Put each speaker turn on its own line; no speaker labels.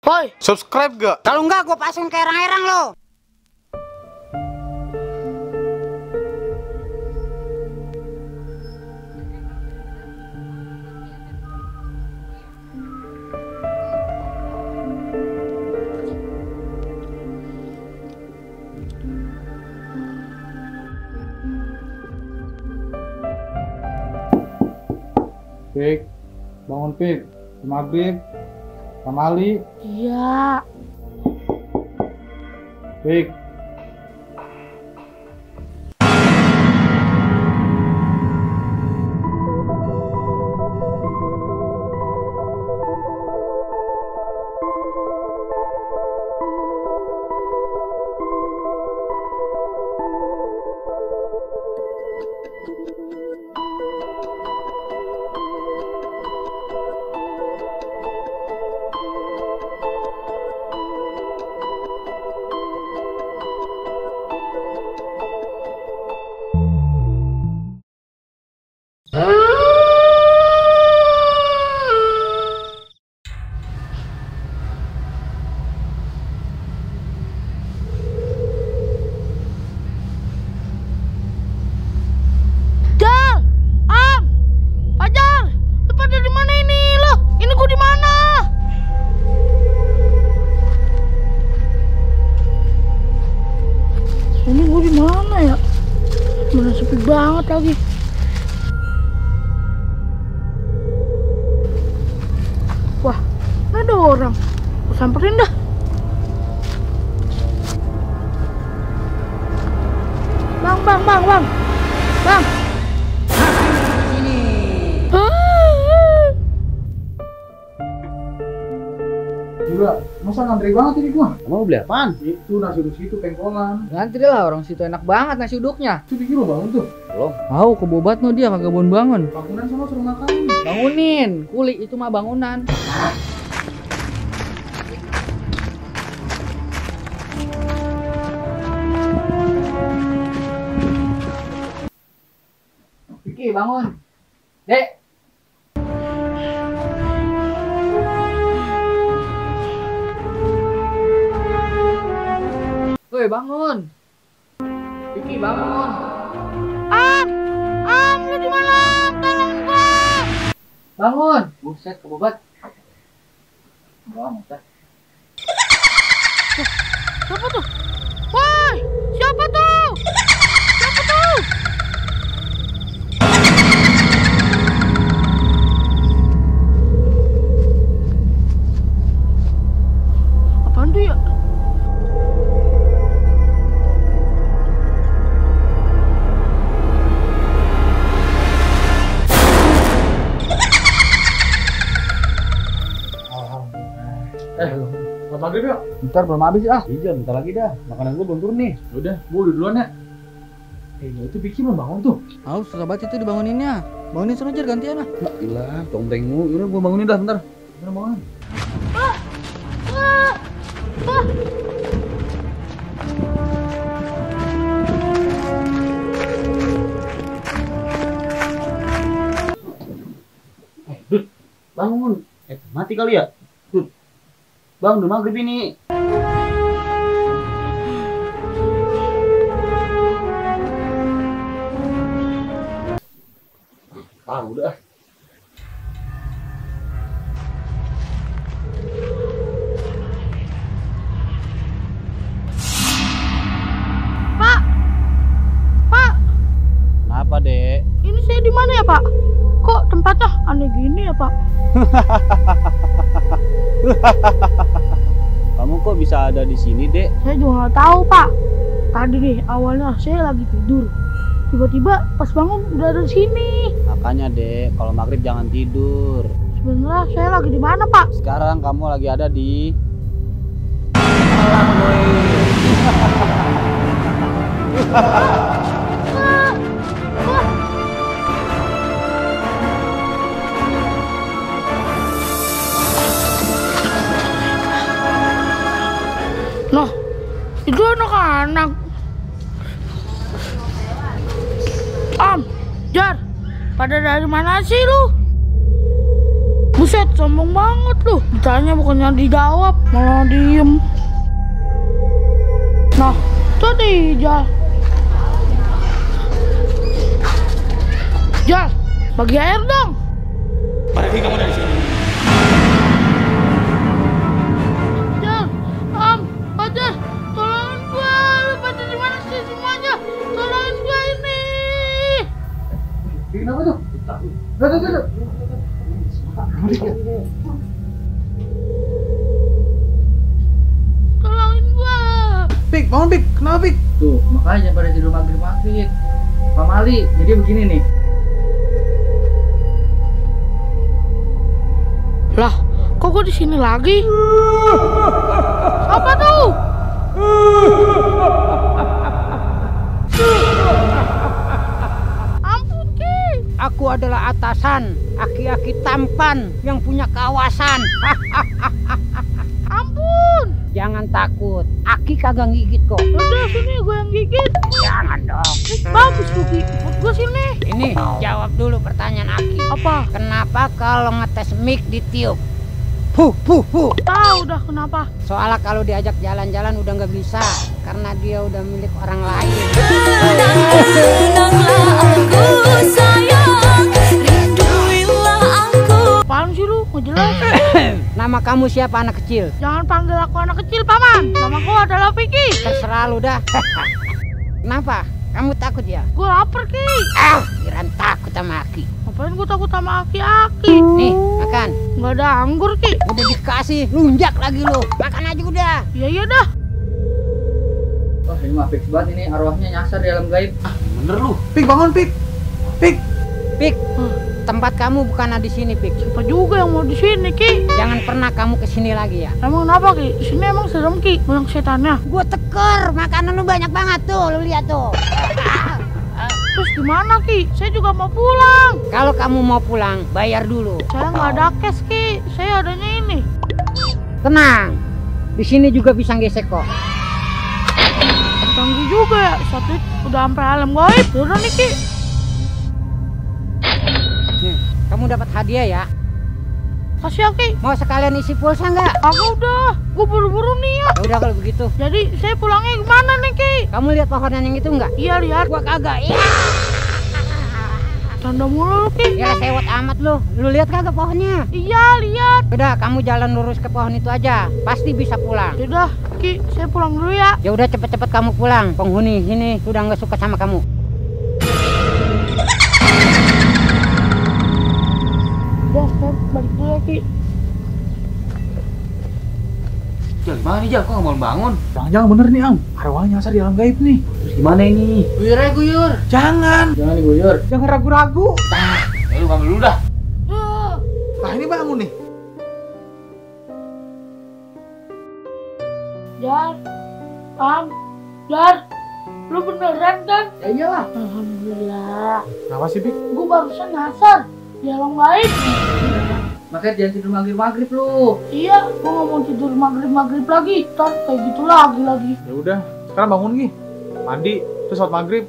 Woi,
Subscribe gak?
kalau enggak gue pasang kayak erang-erang lo.
Pik, bangun Pik. Sama Bib, sama Ali.
Iya.
Pik.
Jal, Am, Fajar, lu pada di mana ini lo? Ini gue di mana? Ini gue di mana ya? Mana sepi banget lagi. Wah, ini ada orang. Gue samperin dah. Bang. Bang.
Gila, masa ngantri banget ini gua?
Kamu beli apaan?
Itu nasi uduk situ pengkolan.
Ngantri lah, orang situ enak banget nasi uduknya.
Itu pikir lo bangun tuh.
Belum. Tahu kebobat no dia kagak bangun.
Bangunan sama suruh makan.
Bangunin, kuli itu mah bangunan. Piki bangun. Dek. Woi bangun. Piki bangun.
Am, lu di mana? Tolong gua.
Bangun. Buset kebobat. Bangun dah.
Siapa tuh? Woi, siapa tuh? Siapa tuh? Apaan tuh ya?
Selamat maghrib yuk.
Ntar belum habis ah. Iya, bentar lagi dah. Makanan gua belum turun nih.
Udah, gua udah duluan ya. Itu Piki belum bangun tuh.
Aduh, susah banget itu dibanguninnya. Bangunin sana aja gantian ah. Gila, tombrengmu. Yaudah gua bangunin dah bentar.
Bener bangun.
Dut, bangun. Mati kali ya? Dut. Bang, udah maghrib ini. Udah.
Pak.
Kenapa, Dek?
Ini saya di mana ya, Pak? Kok tempatnya aneh gini ya, Pak?
Kamu kok bisa ada di sini, Dek?
Saya juga nggak tahu, Pak. Tadi nih awalnya saya lagi tidur. Tiba-tiba pas bangun udah ada di sini.
Makanya, Dek, kalau maghrib jangan tidur.
Sebenarnya saya lagi di mana, Pak?
Sekarang kamu lagi ada di
Loh, itu anak-anak. Jar, pada dari mana sih lu? Buset, sombong banget lu. Ditanya bukannya dijawab. malah diem. Nah, tadi Jal. Jal, bagi air dong.
Pergi kamu dari sini.
Jal, Fajar, tolongin gua. Lu pada di mana sih semuanya? Tolongin gua ini.
Kenapa tuh? Tuh.
Tolongin gua.
Pik, bangun Pik. Kenapa Pik?
Tuh, makanya pada tidur maghrib-maghrib. Pak Mali, jadi begini nih.
Lah, kok gua di sini lagi? Apa tuh? Ampun, Ki.
Aku adalah atasan, aki-aki tampan yang punya kawasan.
Ampun.
Jangan takut, Aki kagak gigit kok.
Udah sini gua yang gigit.
Jangan dong.
Bagus tuh, Ki. Ikut gua sini.
Ini jawab dulu pertanyaan Aki.
Apa?
Kenapa kalau ngetes mic ditiup? Puh.
Tahu dah kenapa?
Soalnya kalau diajak jalan-jalan udah nggak bisa, karena dia udah milik orang lain.
Apaan sih lu? Nggak jelas.
Nama kamu siapa anak kecil?
Jangan panggil aku anak kecil, Paman. Nama gua adalah Vicky.
Terserah lu dah. Kenapa? Kamu takut ya?
Gua lapar, Ki.
Kirain takut sama Aki.
Ngapain gua takut sama aki-aki?
Nih, makan.
Nggak ada anggur, Ki.
Udah dikasih, lunjak lagi lu. Makan aja udah.
Iya dah.
Wah, ini mah fix banget ini, arwahnya nyasar di alam gaib. Bener lu.
Pik, bangun Pik. Pik.
Pik, tempat kamu bukan di sini, Pik.
Siapa juga yang mau di sini, Ki?
Jangan pernah kamu kesini lagi ya.
Emang kenapa, Ki? Di sini emang serem, Ki. Banyak setannya.
Gua teker, makanan lu banyak banget tuh, lu lihat tuh.
Terus gimana, Ki? Saya juga mau pulang.
Kalau kamu mau pulang, bayar dulu.
Saya nggak ada cash, Ki. Saya adanya ini.
Tenang, di sini juga bisa gesek kok.
Tangguh juga ya. Satu udah sampai alam gaib. Udah nih, Ki.
Nih, kamu dapat hadiah ya.
Kasih ya, Ki.
Mau sekalian isi pulsa nggak?
Aku udah. Gue buru-buru nih ya.
Ya udah kalau begitu.
Jadi saya pulangnya gimana nih, Ki?
Kamu lihat pohonan yang itu nggak?
Iya, lihat.
Gua kagak. Ya,
Tanda mulu lu, Ki.
ya sewot amat lu. Lu lihat kagak pohonnya?
Iya, lihat.
Udah, kamu jalan lurus ke pohon itu aja. Pasti bisa pulang.
Udah, Ki. Saya pulang dulu ya.
Ya udah cepet-cepet kamu pulang. Penghuni sini udah nggak suka sama kamu.
Udah, saya balik dulu ya, Ki.
Jal, gimana nih Jal? Kok nggak bangun?
Jangan-jangan bener nih Am, arwahnya nyasar di alam gaib nih.
Terus gimana ini? Guyur aja guyur.
Jangan
Jangan diguyur.
Jangan ragu-ragu.
Ya lu bangun dulu dah.
Nah ini bangun nih.
Jar, Jar, lu beneran kan?
Ya iyalah.
Alhamdulillah.
Kenapa sih Pik?
Gue barusan nyasar di alam gaib.
Makanya jangan tidur maghrib lu.
Iya, gue nggak mau tidur maghrib lagi. Ntar kayak gitu lagi.
Ya udah, sekarang bangun Gi. Mandi, terus sholat maghrib.